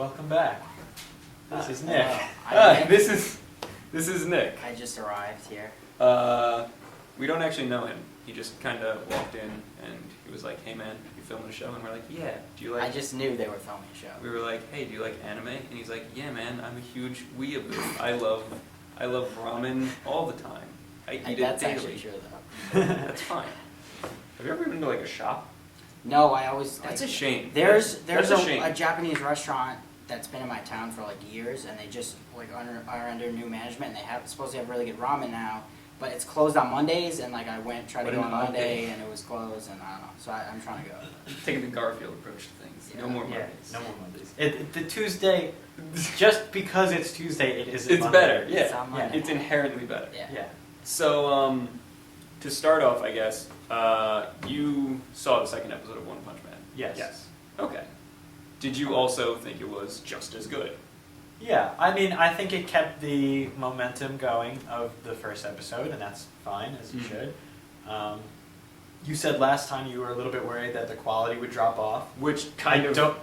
Welcome back. This is Nick. This is Nick. I just arrived here. We don't actually know him. He just kind of walked in and he was like, "Hey man, you filming a show?" And we're like, "Yeah." Do you like? I just knew they were filming a show. We were like, "Hey, do you like anime?" And he's like, "Yeah, man, I'm a huge weeaboo. I love ramen all the time. I eat it That's daily." actually true though. That's fine. Have you ever been to like a shop? No, I always. That's a shame. There's That's a Japanese restaurant that's been in my town for like years, and they just are under new management, and they supposed to have really good ramen now, but it's closed on Mondays, and like I tried to go on Monday, and it was closed, and I don't know. So I'm trying to go. Taking the Garfield approach to things. Yeah. No more Mondays. No more Mondays. The Tuesday, just because it's Tuesday, it isn't It's Monday. better. It's Yeah. on Monday. It's inherently better. Yeah. So, to start off, I guess, you saw the second episode of One Punch Man. Yes. Okay. Did you also think it was just as good? Yeah, I mean, I think it kept the momentum going of the first episode, and that's fine, as it should. You said last time you were a little bit worried that the quality would drop off. Which I don't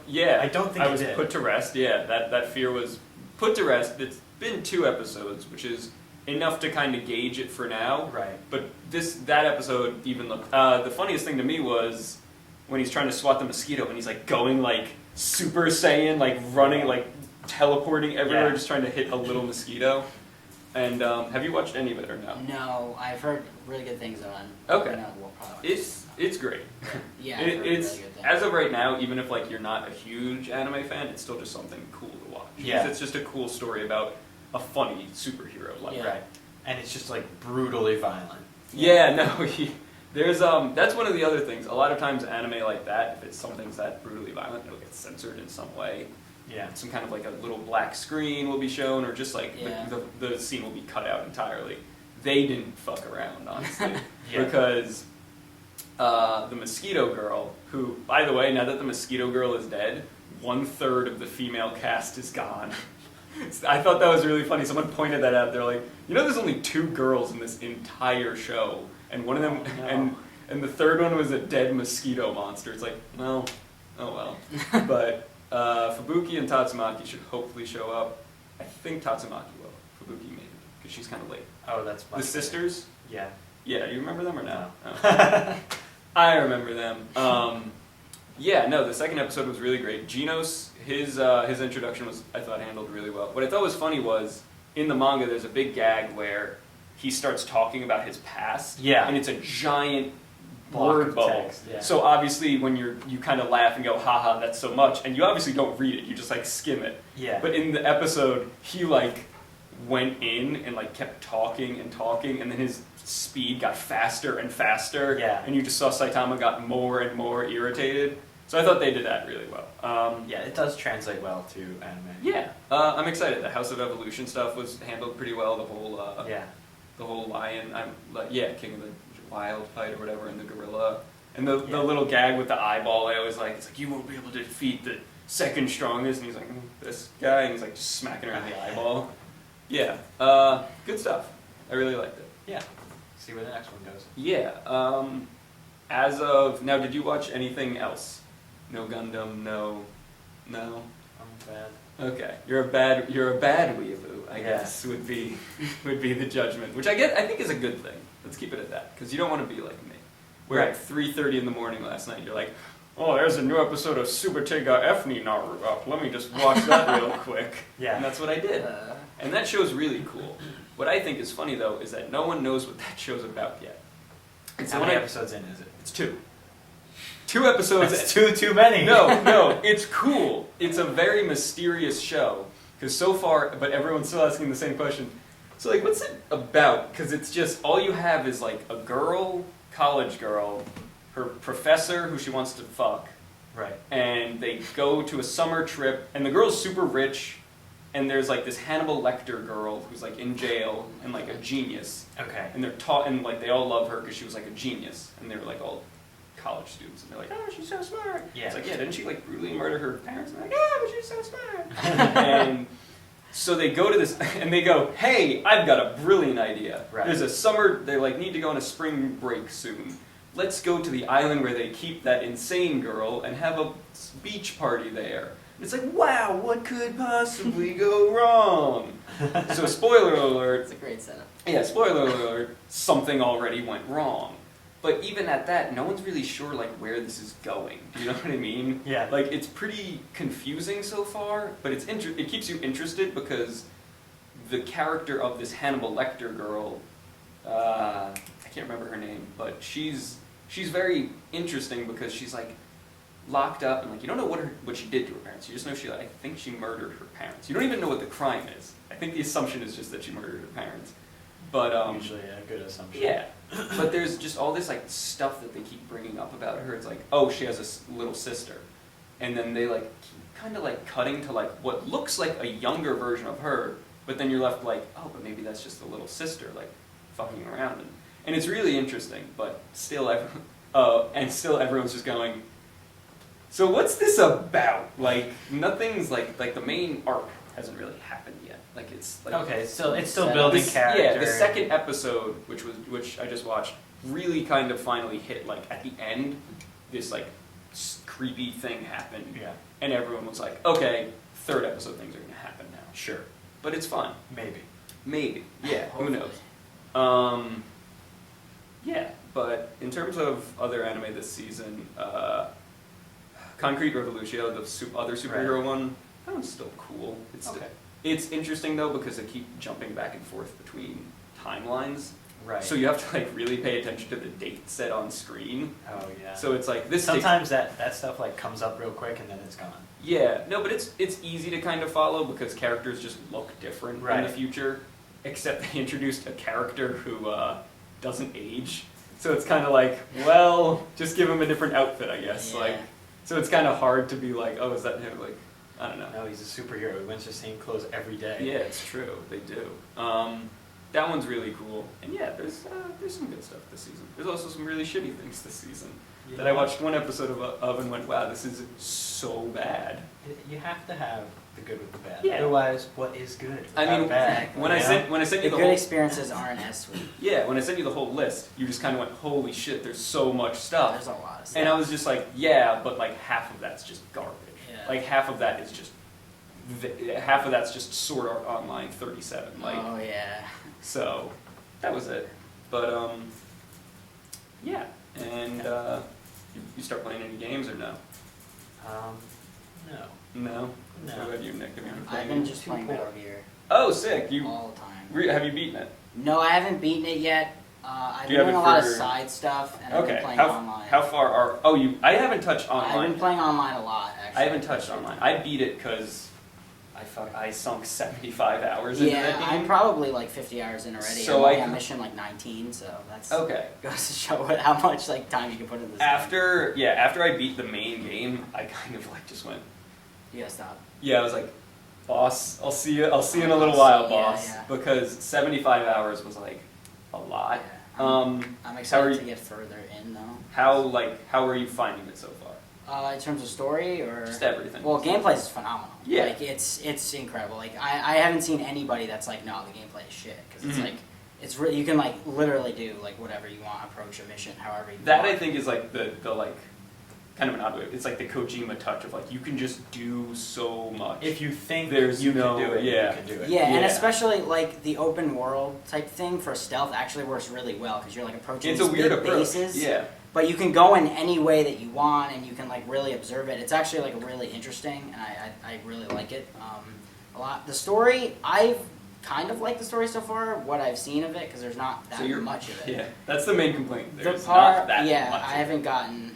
think I it was did. put to rest. Yeah, that fear was put to rest. It's been 2 episodes, which is enough to kind of gauge it for now. Right. But that episode even looked. The funniest thing to me was when he's trying to swat the mosquito and he's like going like Super Saiyan, like running, like teleporting everywhere, just trying to hit a little mosquito. And have you watched any of it or no? No, I've heard really good things on. Okay. No, we'll probably It's great. Yeah, I've heard really it's good things. as of right now, even if like you're not a huge anime fan, it's still just something cool to watch. Yeah. It's just a cool story about a funny superhero. Like Yeah. Right. And it's just like brutally violent. Yeah, no, there's that's one of the other things. A lot of times anime like that, if it's something's that brutally violent, it'll get censored in some way. Yeah. Some kind of like a little black screen will be shown, or just like Yeah. the scene will be cut out entirely. They didn't fuck around, honestly, Yeah. because the Mosquito Girl, who, by the way, now that the Mosquito Girl is dead, 1/3 of the female cast is gone. I thought that was really funny. Someone pointed that out. They're like, you know, there's only 2 girls in this entire show, and one of them, and the third one was a dead mosquito monster. It's like, well, oh well. But Fubuki and Tatsumaki should hopefully show up. I think Tatsumaki will. Fubuki maybe, because she's kind of late. Oh, that's The sisters? Yeah. Yeah, you remember them or no? No. Oh. I remember them. Yeah, no, the second episode was really great. Genos, his introduction was, I thought, handled really well. What I thought was funny was, in the manga, there's a big gag where he starts talking about his past. Yeah. And it's a giant Block word of bubble. text, yeah. So obviously, when you kind of laugh and go, haha, that's so much, and you obviously don't read it, you just like skim it. Yeah. But in the episode, he like went in and like kept talking and talking, and then his speed got faster and faster. Yeah. And you just saw Saitama got more and more irritated. So I thought they did that really well. Yeah, it does translate well to anime. Yeah, I'm excited. The House of Evolution stuff was handled pretty well. The whole lion, King of the Wild fight or whatever, and the gorilla, and the little gag with the eyeball. I always like. It's like, you won't be able to defeat the second strongest, and he's like, this guy, and he's like just smacking her in the eyeball. Yeah, good stuff. I really liked it. Yeah. See where the next one goes. Yeah. As of now, did you watch anything else? No Gundam. No. I'm bad. Okay, you're a bad weeaboo, I Yeah. guess would be the judgment, which I think is a good thing. Let's keep it at that, because you don't want to be like me. Where Right. at 3:30 in the morning last night, you're like, oh, there's a new episode of Super Tega Efni Naru up. Let me just watch that real quick. Yeah. And that's what I did. And that show's really cool. What I think is funny though is that no one knows what that show's about yet. How many episodes in is it? It's 2. 2 episodes. That's too many. No, it's cool. It's a very mysterious show. Because so far, but everyone's still asking the same question. So, like, what's it about? Because it's just, all you have is, like, a girl, college girl, her professor who she wants to fuck, Right. and they go to a summer trip, and the girl's super rich, and there's, like, this Hannibal Lecter girl who's, like, in jail, and, like, a genius. Okay. And they're taught, and, like, they all love her because she was, like, a genius. And they were, like, all college students, and they're like, oh, she's so smart. Yeah. It's like, yeah, didn't she like brutally murder her parents? And they're like, yeah, but she's so smart. And so they go to this, and they go, hey, I've got a brilliant idea. Right. There's a summer, they like need to go on a spring break soon. let's go to the island where they keep that insane girl and have a beach party there. And it's like, wow, what could possibly go wrong? So spoiler alert. It's a great setup. Yeah, spoiler alert, something already went wrong. But even at that, no one's really sure like where this is going. Do you know what I mean? Yeah. Like it's pretty confusing so far, but it keeps you interested because the character of this Hannibal Lecter girl, I can't remember her name, but she's very interesting because she's like locked up and like you don't know what she did to her parents. You just know I think she murdered her parents. You don't even know what the crime is. I think the assumption is just that she murdered her parents. But usually a good assumption. yeah. But there's just all this like stuff that they keep bringing up about her. It's like, oh, she has a little sister, and then they like keep kind of like cutting to like what looks like a younger version of her, but then you're left like, oh, but maybe that's just the little sister like fucking around, and it's really interesting. But still, everyone's just going. So what's this about? Like nothing's like the main arc hasn't really happened yet. Like it's like Okay, it's still building character. Yeah, the second episode, which I just watched, really kind of finally hit like at the end. This like creepy thing happened, Yeah. and everyone was like, okay, third episode things are gonna happen now. Sure. But it's fun. Maybe. Yeah. Who Hopefully. knows? Yeah, but in terms of other anime this season, Concrete Revolution, the other superhero one, that one's still cool. It's interesting though because they keep jumping back and forth between timelines. Right. So you have to like really pay attention to the date set on screen. Oh yeah. So it's like this. Sometimes that stuff like comes up real quick and then it's gone. Yeah, no, but it's easy to kind of follow because characters just look different in Right. the future. Except they introduced a character who doesn't age, so it's kind of like, well, just give him a different outfit, I guess. Yeah. Like, so it's kind of hard to be like, oh, is that him? Like, I don't know. No, he's a superhero. He wears the same clothes every day. Yeah, it's true. They do. That one's really cool. And yeah, there's some good stuff this season. There's also some really shitty things this season that I watched one episode of and went, wow, this is so bad. You have to have the good with the bad. Yeah. Otherwise, what is good? I mean, without bad, when I you know? sent you The the good whole experiences aren't as sweet. yeah, when I sent you the whole list, you just kind of went, holy shit, there's so much stuff. There's a lot of stuff. And I was just like, yeah, but like half of that's just garbage. Yeah. Like half of that is just half of that's just Sword Art Online 37. Like, oh yeah. so that was it. But yeah, and you start playing any games or no? No. No. No. What about you, Nick? Have you been I've playing? been just Too playing poor. Metal Gear Oh, sick! You all the time. have you beaten it? No, I haven't beaten it yet. I've Do been you have doing a it lot of for- side stuff, and I've been Okay. playing How online. how far are? Oh, you. I haven't touched online. I've been playing online a lot, actually. I haven't touched online. I beat it because I sunk 75 hours into that Yeah, game. I'm probably like 50 hours in already. So I'm only I- on mission like 19, so that's Okay. goes to show how much like time you can put into this. After I beat the main game, I kind of like just went. You gotta stop. Yeah, I was like, boss, I'll see you in a little I'll while, see- yeah, boss, yeah. because 75 hours was like a lot. Yeah, I'm How are excited you- to get further in though. how are you finding it so far? In terms of story or Just everything. well, gameplay is phenomenal. Yeah. Like it's incredible. Like I haven't seen anybody that's like, no, the gameplay is shit because it's Mhm. like it's you can like literally do like whatever you want, approach a mission however you That want. I think is like the like kind of an odd way. It's like the Kojima touch of like you can just do so much. If you think There's you no- can do it, yeah. you can do it. Yeah, and Yeah. especially like the open world type thing for stealth actually works really well because you're like approaching It's a these weird big approach. bases, Yeah. but you can go in any way that you want and you can like really observe it. It's actually like really interesting and I really like it a lot. The story, I've kind of liked the story so far, what I've seen of it because there's not that much of it. Yeah, that's the main complaint. The There's part, not that yeah, much. I haven't gotten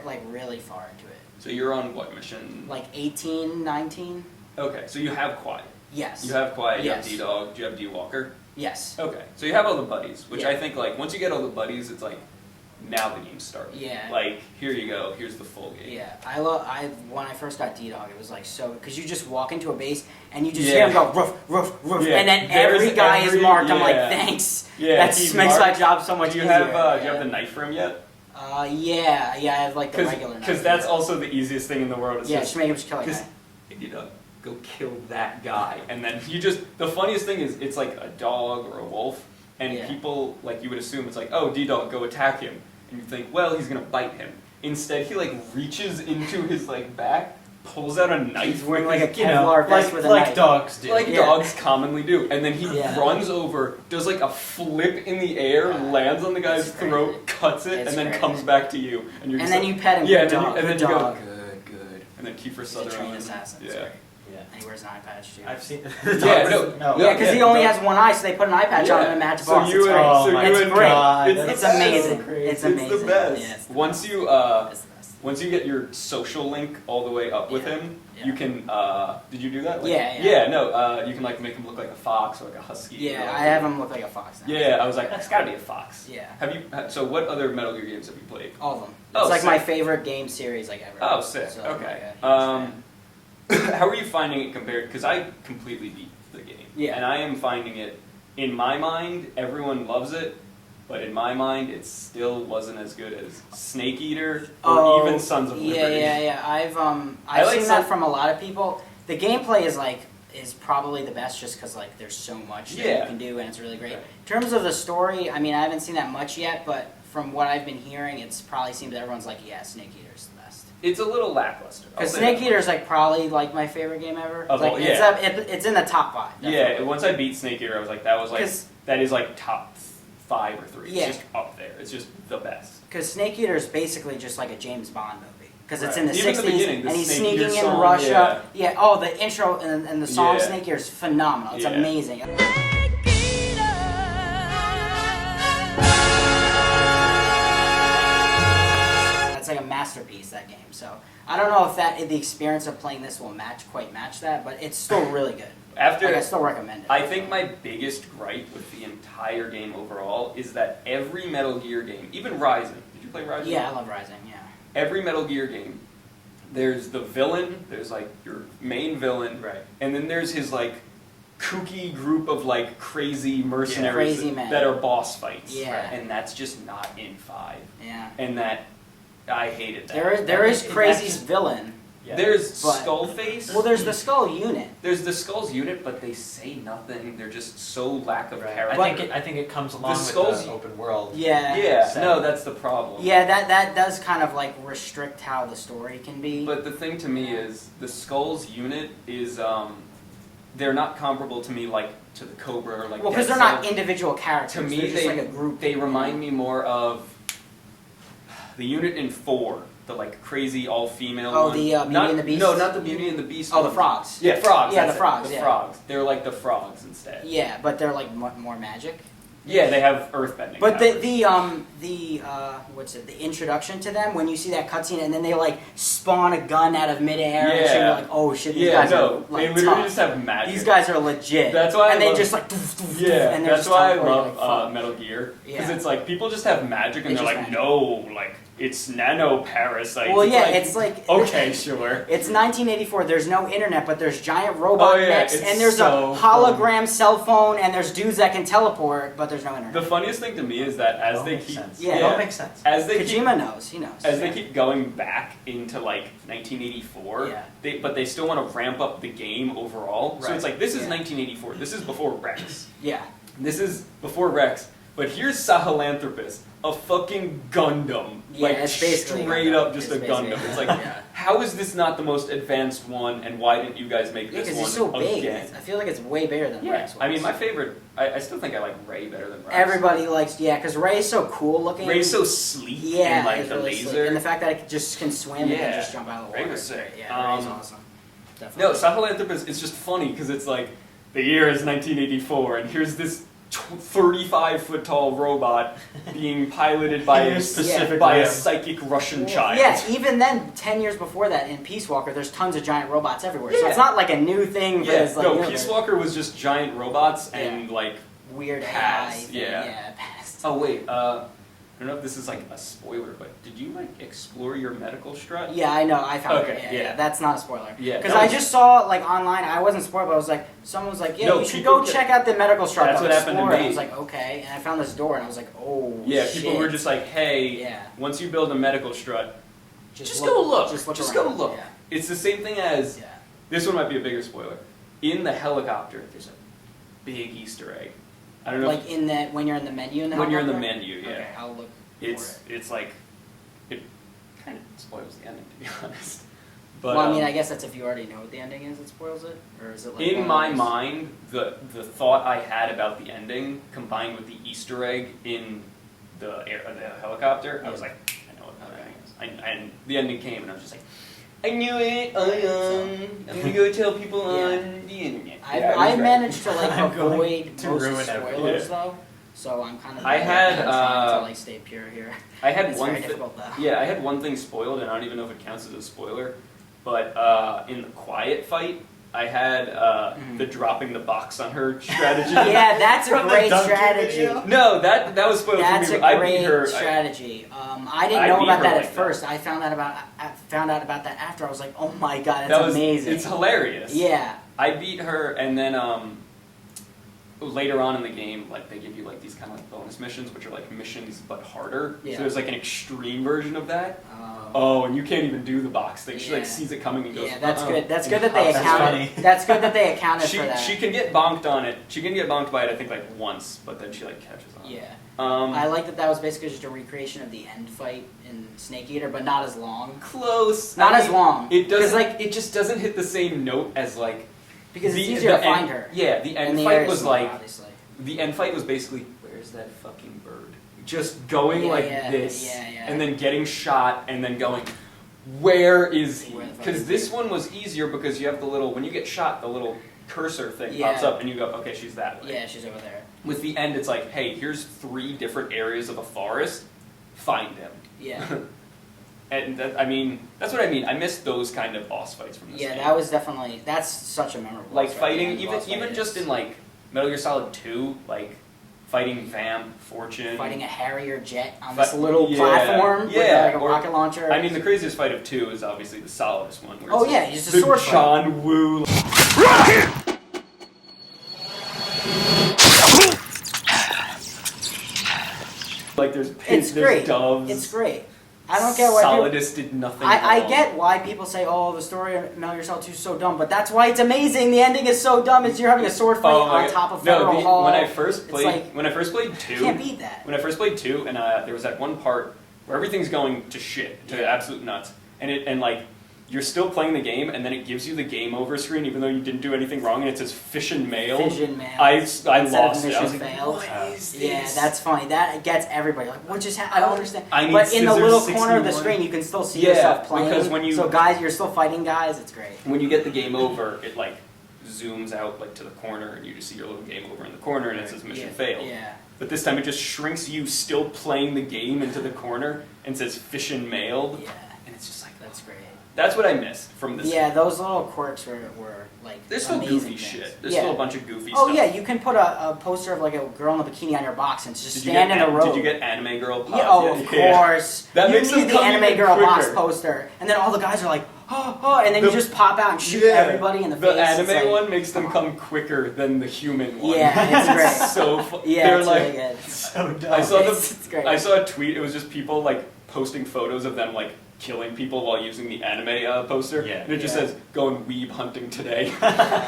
like really far into it. So you're on what mission? Like 18, 19? Okay, so you have Quiet. Yes. You have Quiet, you have Yes. D-Dog, do you have D-Walker? Yes. Okay, so you have all the buddies, which Yeah. I think, like, once you get all the buddies, it's like, now the game starts. Yeah. Like, here you go, here's the full game. Yeah, when I first got D-Dog, it was like so, because you just walk into a base and you just Yeah. hear him go roof, roof, roof, Yeah, and then there's every guy is every- marked. I'm like, yeah. thanks. Yeah, That he's makes my marked. job so much Do you easier. have, do you have the knife for him yet? Yeah, I have like the regular knife. Because that's also the easiest thing in the world. It's Yeah, just, just make him just kill a Because, guy. you know, go kill that guy. And then you just, the funniest thing is, it's like a dog or a wolf, and Yeah. people, like, you would assume it's like, oh, D-Dog, go attack him. and you think, well, he's gonna bite him. Instead, he like reaches into his like back, pulls out a knife. He's wearing with like a his- Kevlar vest with a like knife. dogs do. like Yeah. dogs commonly do, and then he Yeah. runs over, does like a flip in the air, lands on the guy's It's crazy. throat, cuts it, It's and then crazy. comes back to you, and you're And just then like, you pet him. yeah, good and then, dog, you, and then good you go, dog. good, and then Kiefer He's a Sutherland. trained assassin. It's Yeah. great. Yeah. And he wears an eye patch too. I've seen. Yeah, no. Yeah, because he Yeah, only dog. has one eye, so they put an eye patch on him and match So boss. you It's and, great. Oh so my you It's and great. God, it's, It's the best. amazing. crazy. It's It's amazing. the best. Yeah, it's the Once best. you It's the best. once you get your social link all the way up with Yeah. him, Yeah. you can. Did you do that? Like, Yeah. Yeah. No. You can like make him look like a fox or like a husky. Yeah, or, like, I have him look like a fox now. Yeah, I was like, that's gotta be a fox. Yeah. Have you? So, what other Metal Gear games have you played? All of them. Oh, It's like sick. my favorite game series like ever. Oh, sick. So, I'm Okay. like a huge Um, fan. How are you finding it compared? Because I completely beat the game. Yeah. And I am finding it, in my mind, everyone loves it, but in my mind, it still wasn't as good as Snake Eater or even Sons of Liberty. Yeah. I've I like seen some- that from a lot of people. The gameplay is probably the best just because like there's so much that Yeah. you can do and it's really great. Right. In terms of the story, I mean I haven't seen that much yet, but from what I've been hearing, it's probably seems that everyone's like, yeah, Snake Eater's the best. It's a little lackluster. I'll Because say Snake that. Eater's like probably like my favorite game ever. Of like all- it's yeah. up, it's in the top 5. Yeah, definitely. once I beat Snake Eater, I was like, that is like top 5 or 3. Yeah. It's just up there. It's just the best. Because Snake Eater is basically just like a James Bond movie. Because it's Right. in the Even the 60s, beginning, the and he's Snake Eater sneaking in song, Russia. Yeah. Oh, the intro and the song Yeah. Snake Eater is phenomenal. It's Yeah. amazing. That's like a masterpiece, that game. So I don't know if the experience of playing this will quite match that, but it's still really good. After Like, I still recommend it. I think my biggest gripe with the entire game overall is that every Metal Gear game, even Rising, did you play Rising? Yeah, I love Rising. Yeah. Every Metal Gear game, there's the villain, there's like your main villain, Right. and then there's his like kooky group of like crazy mercenaries Crazy men. that are boss fights. Yeah. And that's just not in 5. Yeah. And that, I hated that. There is It- Crazy's that's- villain. Yeah. There's But- Skullface. Well, there's the Skull unit. There's the Skulls unit, but they say nothing. They're just so lack of Right. character. I think it comes along with Skulls- the open world. Yeah. Yeah, setting. no, that's the problem. Yeah, that does kind of like restrict how the story can be. But the thing to me is the Skulls unit is they're not comparable to me like to the Cobra or like. well, because Dead they're not Cell. individual characters. To me, they're just they like a group. they remind me more of the unit in 4, the like crazy all female. Oh, one. the Beauty Not- and the Beast? No, not the Beauty and the Beast. Oh, the one. frogs. Yeah, frogs. Yeah, that's the it, frogs, The yeah. frogs. They're like the frogs instead. Yeah, but they're like more magic. Yeah, they have earthbending. But powers. the what's it? The introduction to them when you see that cutscene and then they like spawn a gun out of midair and shit, you're Yeah. like, oh shit, these Yeah, guys no, are like they literally tough. just have magic. These guys are legit. That's why I and they love- just like doof, doof, doof, Yeah, and they're that's just why I teleporting, love like, fuck. Metal Gear because Yeah. it's like people just have magic and It's they're just like, magic. no, like it's nanoparasites. Well, yeah, it's like okay, sure. It's 1984. There's no internet, but there's giant robot Oh, yeah, mechs, it's and there's so a hologram cell phone, and there's dudes that can teleport, but there's no internet. The funniest thing to me is that as That they makes keep sense. Yeah. That makes sense. as they keep Kojima knows. He knows. as they keep going back into like 1984, Yeah. but they still want to ramp up the game overall. So Right. it's like this is Yeah. 1984. This is before Rex. Yeah. This is before Rex. But here's Sahelanthropus, a fucking Gundam. Yeah, like it's basically straight Gundam. up just It's a Gundam. basically- It's like, Yeah. how is this not the most advanced one, and why didn't you guys make Yeah, this because one he's so big. again? I feel like it's way bigger than Yeah, Rex was. I mean, my favorite, I still think I like Ray better than Rex. Everybody likes, yeah, because Ray's so cool looking. Ray's so sleek, yeah, and like it's the really laser. slick. And the fact that it just can swim and Yeah. can just jump out of the water. Ray was is sick. great. Yeah, Ray's awesome. Definitely. No, Sahelanthropus, it's just funny, because it's like, the year is 1984, and here's this 35-foot tall robot being piloted by In a a specific by a rim. psychic Russian Well, child. yeah, even then, 10 years before that, in Peace Walker, there's tons of giant robots everywhere. So Yeah. it's not like a new thing for Yeah, this, like, no, universe. Peace Walker was just giant robots and like. Weird Past, AI thing. yeah. Yeah, past. Oh wait, I don't know if this is like a spoiler, but did you like explore your medical strut? Yeah, I know. I found Okay, it. yeah. That's not a spoiler. Yeah, Because that I was- just saw like online. I wasn't spoiled, but I was like, someone was like, "Yeah, No, you should people go get- check out the medical strut." That's I'll what happened to explore it." me. I was like, "Okay," and I found this door, and I was like, "Oh, Yeah, shit." people were just like, hey, Yeah. once you build a medical strut, just look- go look. Just look Just around. go look. Yeah. It's the same thing as Yeah. this one might be a bigger spoiler. In the helicopter, there's a big Easter egg. I don't know. Like in the when you're in the menu in the When you're in the helicopter? menu, yeah. Okay, I'll look. it's like it kind of spoils the ending, to be honest. But, well, I mean, I guess that's if you already know what the ending is, it spoils it, or is it like in my mind, the thought I had about the ending combined with the Easter egg in the helicopter, I was like, I know what the ending is. And the ending came, and I was just like, I knew it. I'm gonna go tell people on the internet. I managed to like I'm going avoid to most ruin spoilers though, so I'm kind of I had, trying to like stay pure here. I had It's one very difficult though. Yeah, I had one thing spoiled, and I don't even know if it counts as a spoiler. But in the quiet fight, I had the dropping the box on her strategy. Yeah, that's a From the great donkey strategy. video? No, that was spoiled That's for a me. I great beat her. strategy. I didn't I know beat about her that like at first. I found out about that after. I was like, oh my god, that's amazing. It's hilarious. Yeah. I beat her, and then later on in the game, like they give you like these kind of like bonus missions, which are like missions but harder. Yeah. So there's like an extreme version of that. Oh, and you can't even do the box thing. She like sees it coming and goes. Yeah, that's uh-uh. good. That's good that they That's accounted. funny. That's good that they accounted She for that. she can get bonked on it. She can get bonked by it, I think, like once, but then she like catches on. Yeah. I I like that was basically just a recreation of the end fight in Snake Eater, but not as long. close. Not I as mean, long. It doesn't. 'Cause, like, it just doesn't hit the same note as like. because the- it's easier to the find end- her. Yeah, the end And the fight area was smaller, like. obviously. The end fight was basically, where's that fucking bird? Just going Yeah, like yeah, this, yeah, yeah. and then getting shot, and then going, where is he? Where the fuck Because is this he? one was easier because you have the little, when you get shot, the little cursor thing Yeah. pops up, and you go, okay, she's that way. Yeah, she's over there. With the end, it's like, hey, here's 3 different areas of a forest, find him. Yeah. And that, I mean, that's what I mean. I miss those kind of boss fights from this Yeah, game. that was definitely that's such a memorable. Like boss fight, fighting, the boss even fight just is. in like Metal Gear Solid 2, like fighting Vamp, Fortune. Fighting a Harrier jet on Fi- this little yeah, platform yeah, with like a or- rocket launcher. I mean, the craziest fight of 2 is obviously the Solidus one. Where Oh, it's yeah, just it's a the sword fight. John Woo. Like there's pigs, it's there's great. doves. It's great. I don't get why people, Solidus did nothing I wrong. get why people say, oh, the story of Metal Gear Solid 2 is so dumb, but that's why it's amazing. The ending is so dumb. It's you're having a sword fight Oh my on God. top of No, Federal Hall. when I first It's played, like, when I first played 2, can't beat that. When I first played 2, and there was that one part where everything's going to shit, to Yeah. absolute nuts, and like you're still playing the game, and then it gives you the game over screen, even though you didn't do anything wrong, and it says fission mailed. Fission mail. I Instead of lost it. I was mission like, failed. what is this? Yeah, that's funny. That gets everybody. Like, what just happened? I don't understand. I need But in the scissors little corner of the 61. screen, you can still see Yeah, yourself playing. because when you- so guys, you're still fighting guys. It's great. When you get the game over, it like zooms out like to the corner, and you just see your little game over in the corner, and it says mission yeah. failed. Yeah. But this time it just shrinks you still playing the game into the corner and says fission mailed, Yeah. and it's just like That's great. that's what I missed from this. Yeah, those little quirks were like There's still amazing goofy things. shit. There's yeah. still a bunch of goofy Oh stuff. yeah, you can put a poster of like a girl in a bikini on your box and just Did you stand get in the road. Did you get Anime Girl pop? Yeah, oh, of course. That you makes them need the come anime even girl box quicker. poster, and then all the guys are like, oh, and then The- you just pop out and shoot Yeah. everybody in the face. The It's anime like, one makes them come quicker than the human one. Yeah, it's great. so Yeah, they're it's like, really good. So dumb. I saw It's great. I saw a tweet. It was just people like posting photos of them like killing people while using the anime poster. Yeah. And it just Yeah. says going weeb hunting today.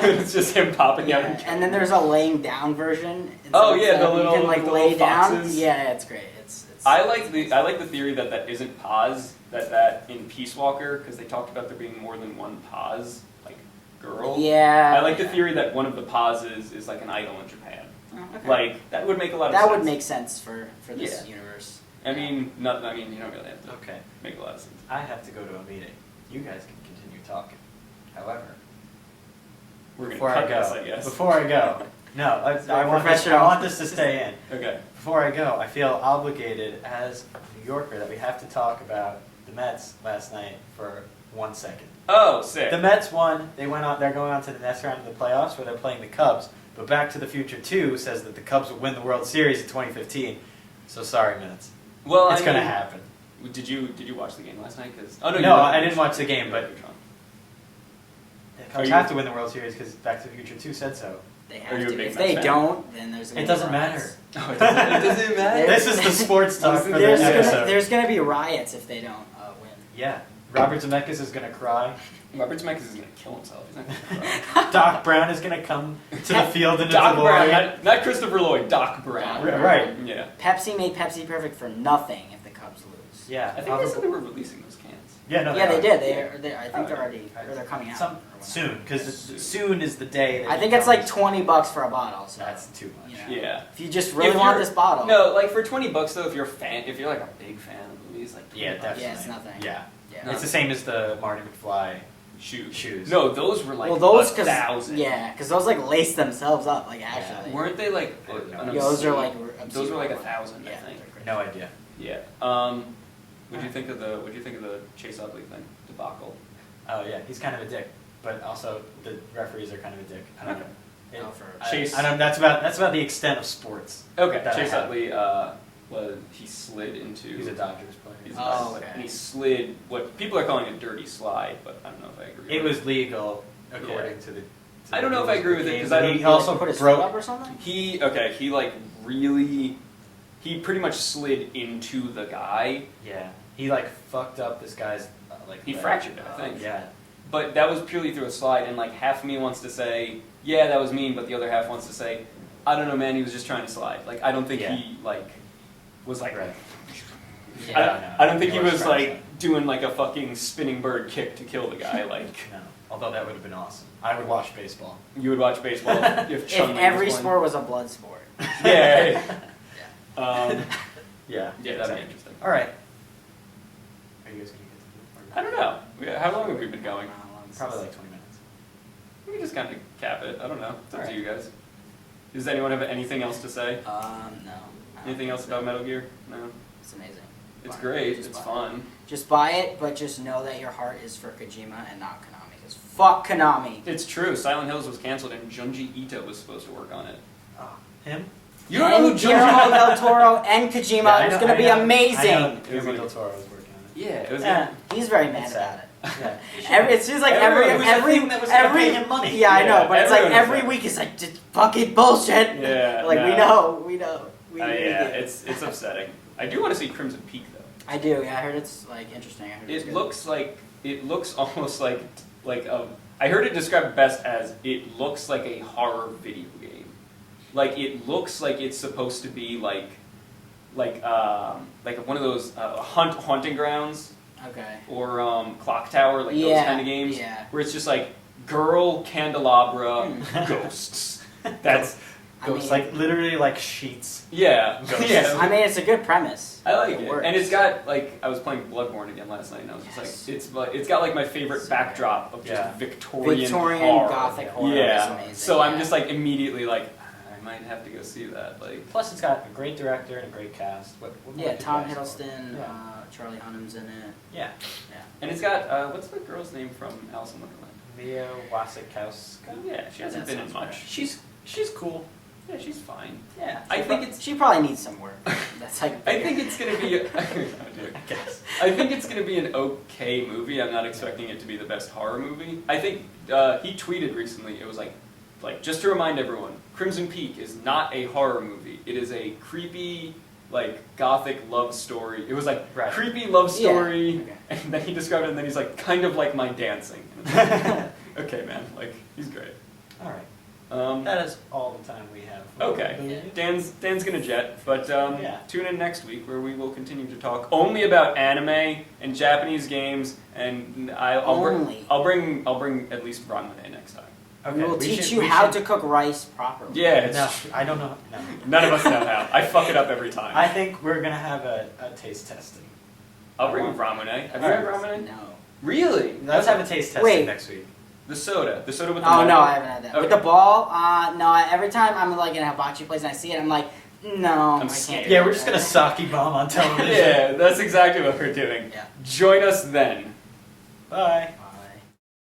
It's just him popping out and Yeah. killing. And then there's a laying down version. Oh, Instead yeah, of the that, little- you can like the lay little down. foxes. Yeah, it's great. It's I like the theory that isn't pause, that in Peace Walker, because they talked about there being more than one pause, like girl. Yeah. I like the yeah. theory that one of the pauses is like an idol in Japan. Oh, okay. Like that would make a lot of that sense. would make sense for this Yeah. universe. I mean, you don't really have to Okay, make a lot of sense. I have to go to a meeting. You guys can continue talking. However, We're gonna before cut I go, this, I guess. before I go, no, I want this, I professional. want this to stay in. Okay. Before I go, I feel obligated as a New Yorker that we have to talk about the Mets last night for 1 second. Oh, sick. The Mets won. They went on. They're going on to the next round of the playoffs where they're playing the Cubs. But Back to the Future 2 says that the Cubs will win the World Series in 2015. So sorry, Mets. Well, It's I going to mean, happen. Did you watch the game last night? Oh no, No, I didn't watch the game, but You're drunk. the Are Cubs you- have to win the World Series because Back to the Future 2 said so. They Are have you a to. big If Mets they fan? don't, then there's gonna It be doesn't riots. matter. Oh, it doesn't matter. This is the sports talk for the There's episode. there's gonna be riots if they don't win. Yeah. Robert Zemeckis is going to cry. Robert Zemeckis is gonna kill himself. He's not gonna cry. Doc Brown is going to come to the field in a Doc Brown, DeLorean. not Christopher Lloyd. Doc Brown. Right. Yeah. Pepsi made Pepsi perfect for nothing if the Yeah. I think they said they were releasing those cans. Yeah, no, Yeah, they are. did. I think they're Okay. already, or they're coming out. Some or whatnot. soon, because Soon. soon is the day. That I it think it's like comes. $20 for a bottle. So That's too much. you know. Yeah. If you just really If want you're- this bottle. No, like for $20 though, if you're like a big fan of movies, like Yeah, $20. definitely. Yeah, it's nothing. Yeah. Yeah. It's the same as the Marty McFly Shoes. shoes. No, those were like well, those $1,000. yeah, because those like lace themselves up, like actually. Weren't they like? I don't know. an Yeah, those are like. obscene- Those were like obscene. 1,000, I Yeah, think. they're great. No idea. Yeah. What'd you think of the Chase Utley thing debacle? Oh yeah, he's kind of a dick, but also the referees are kind of a dick. I don't know. It- Oh, for Chase- I don't. That's about the extent of sports. Okay, that I Chase have. Utley he slid into. He's a Dodgers player. He's Oh, and okay. he slid what people are calling a dirty slide, but I don't know if I agree. It with was legal according to the. I don't know if I agree with it, 'cause I don't- he also put his foot broke. up or something. He pretty much slid into the guy. Yeah, he like fucked up this guy's like. He leg. fractured it, I think. Yeah. But that was purely through a slide, and like half of me wants to say, yeah, that was mean, but the other half wants to say, I don't know, man, he was just trying to slide. Like I don't think Yeah. he like was like. Right. I don't think he was trying to like doing like a fucking spinning bird kick to kill the guy. Like No, although that would have been awesome. I would watch baseball. you would watch baseball if If Chun-Li was every playing. sport was a blood sport. Yeah. Yeah, Yeah, that'd be exactly. interesting. All right. Are you guys gonna get to I don't know. How long have we been going? Probably like 20 minutes. We can just kind of cap it. I don't know. It's up to Alright. you guys. Does anyone have anything else to say? No. I don't Anything think else so. about Metal Gear? No. It's amazing. It's Fun. great. Just It's buy it. fun. Just buy it, but just know that your heart is for Kojima and not Konami. Because fuck Konami. It's true. Silent Hills was canceled, and Junji Ito was supposed to work on it. Oh, him? You don't know who And Guillermo Junji? del Toro and Kojima. Yeah, I It's know- going to I be know- I know amazing. Guillermo del Toro was working on Yeah, it was. Yeah, he's very mad It's about sad. it. Yeah. It seems like Everyone- it was the thing that was gonna pay him money. Yeah, I know, Yeah, but it's like everyone was every there. week it's like just fucking bullshit. Yeah, like we no. know. We Yeah, get it. it's upsetting. I do want to see Crimson Peak though. I do. Yeah, I heard it's like interesting. I heard it's It good. looks almost like a. I heard it described best as it looks like a horror video game. Like it looks like it's supposed to be like one of those haunting grounds Okay. or Clock Tower, like those Yeah, kind of games, yeah. where it's just like girl candelabra ghosts. That's Ghosts, I mean- like literally like sheets. yeah, Ghosts. yeah. I mean, it's a good premise. I like it, works. and it's got like I was playing Bloodborne again last night, and I was Yes. just like it's got like my favorite So backdrop of just Yeah. Victorian Victorian horror. Gothic horror Yeah, is amazing. so I'm yeah. just like immediately like I might have to go see that. Like Plus, it's got a great director and a great cast. What more Yeah, could Tom you ask for? Hiddleston, Yeah. Charlie Hunnam's in it. Yeah. Yeah. and it's got what's the girl's name from Alice in Wonderland? Mia Wasikowska. Yeah, she hasn't That been in sounds much. familiar. She's cool. Yeah, she's fine. Yeah. I think it's. She probably needs some work. That's like. I think it's gonna be. Oh, dear. I guess. I think it's going to be an okay movie. I'm not expecting it to be the best horror movie. I think he tweeted recently. It was like just to remind everyone, Crimson Peak is not a horror movie. It is a creepy, like gothic love story. It was like Right. creepy love Yeah, story, okay. and then he described it, and then he's like kind of like my dancing. And it's like, okay, man, like he's great. All right. Um, That is all the time we have. for Okay. the movie. Dan's gonna jet, but Yeah. tune in next week where we will continue to talk only about anime and Japanese games, and Only. I'll bring at least ramen next time. Okay. We will we teach should- you we how should- to cook rice properly. Yeah, it's No, I don't know. No. none of us know how. I fuck it up every time. I think we're gonna have a taste testing. I'll bring ramune. Have you had ramune? No. Really? Let's have a taste testing Wait. next week. The soda with the. Oh lemon. no, I haven't had that. Okay. With the ball, no. Every time I'm like in a hibachi place and I see it, I'm like, no, I scared. can't. do Yeah, that. we're just gonna sake bomb on television. Yeah, that's exactly what we're doing. Yeah. Join us then. Bye.